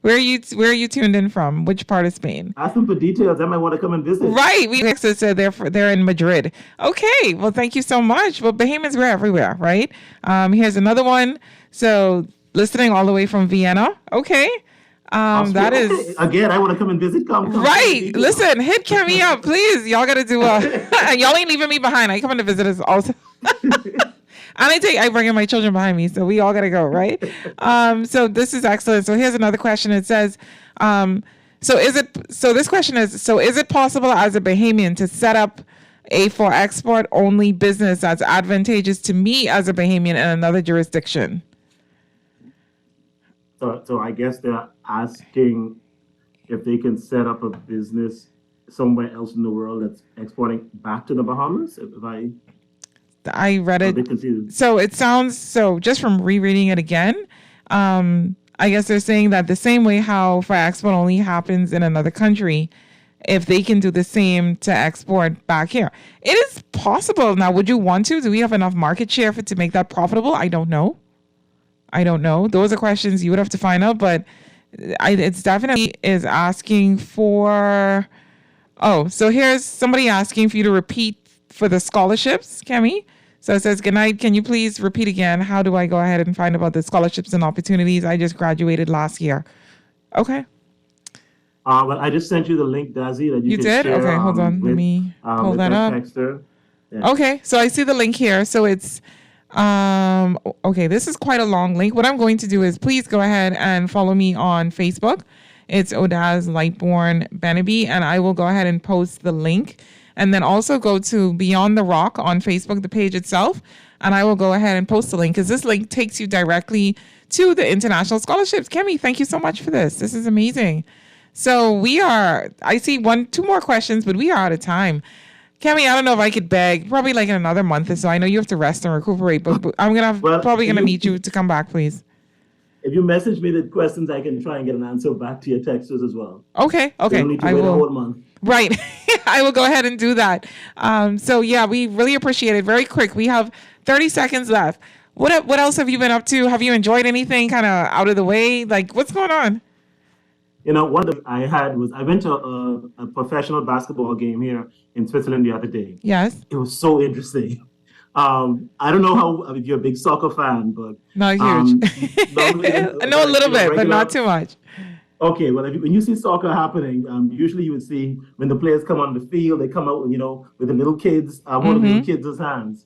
Where are you tuned in from? Which part of Spain? Ask them for details. I might want to come and visit. Right. We said they're in Madrid. Okay. Well, thank you so much. Well, Bahamians, we're everywhere, right? Here's another one. So listening all the way from Vienna. Okay. That is again. I want to come and visit. Come right. Listen, hit Kemi up, please. Y'all got to do y'all ain't leaving me behind. I coming to visit us also. And I bring in my children behind me, so we all gotta go, right? So this is excellent. So here's another question. It says, is it possible as a Bahamian to set up a for export only business that's advantageous to me as a Bahamian in another jurisdiction? So I guess they're asking if they can set up a business somewhere else in the world that's exporting back to the Bahamas. I read it. So it sounds, just from rereading it again, I guess they're saying that the same way how for export only happens in another country, if they can do the same to export back here. It is possible. Now, would you want to? Do we have enough market share to make that profitable? I don't know. Those are questions you would have to find out, but it's definitely is asking for, so here's somebody asking for you to repeat for the scholarships, Kemi. So it says, good night. Can you please repeat again? How do I go ahead and find about the scholarships and opportunities? I just graduated last year. Okay. Well, I just sent you the link, Dazzy, that you can did? share. Okay, hold on. Let me pull that up. Yeah. Okay, so I see the link here. So it's, okay, this is quite a long link. What I'm going to do is please go ahead and follow me on Facebook. It's Odaz Lightbourne Benaby, and I will go ahead and post the link. And then also go to Beyond the Rock on Facebook, the page itself. And I will go ahead and post the link, because this link takes you directly to the international scholarships. Kemi, thank you so much for this. This is amazing. So I see 2 more questions, but we are out of time. Kemi, I don't know if I could beg, probably like in another month or so. I know you have to rest and recuperate, but I'm probably going to need you to come back, please. If you message me the questions, I can try and get an answer back to your texters as well. Okay. I will. A whole month. Right. I will go ahead and do that. So yeah, we really appreciate it. Very quick. We have 30 seconds left. What else have you been up to? Have you enjoyed anything kind of out of the way? Like, what's going on? One I went to a professional basketball game here in Switzerland the other day. Yes. It was so interesting. I don't know if you're a big soccer fan, but not huge. I know a little bit, but not too much. Okay, well, when you see soccer happening, usually you would see when the players come on the field, they come out, with the little kids, one of the little kids' hands.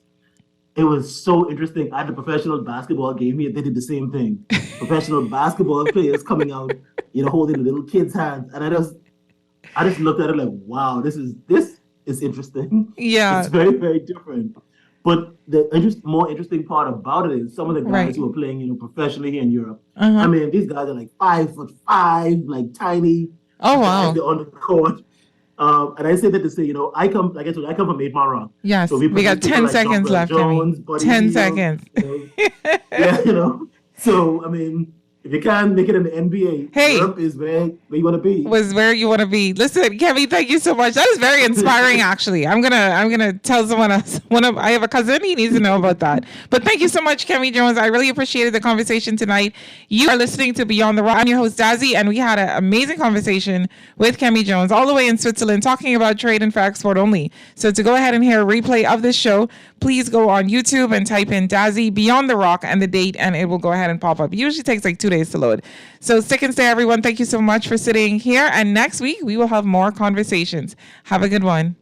It was so interesting. At the professional basketball game here, they did the same thing. Professional basketball players coming out, holding the little kids' hands, and I just looked at it like, wow, this is interesting. Yeah, it's very, very different. But the more interesting part about it is some of the guys who are playing, professionally here in Europe. I mean, these guys are like 5'5", like tiny. Oh, wow. On the court. And I say that to say, I come from 8 Mile Rock. Yes, So we got produce 10 people seconds John left, Jones, Kemi. Buddy 10 Hield, seconds. Yeah. So, I mean, if you can't make it in the NBA, Hey. Europe is where you want to be. Was where you want to be. Listen, Kemi, thank you so much. That is very inspiring, actually. I'm gonna tell someone else. I have a cousin, he needs to know about that. But thank you so much, Kemi Jones. I really appreciated the conversation tonight. You are listening to Beyond the Rock. I'm your host, Dazzy, and we had an amazing conversation with Kemi Jones, all the way in Switzerland, talking about trade and for export only. So to go ahead and hear a replay of this show, please go on YouTube and type in Dazzy Beyond the Rock and the date, and it will go ahead and pop up. It usually takes like 2 days to load. So stick and stay, everyone. Thank you so much for sitting here. And next week, we will have more conversations. Have a good one.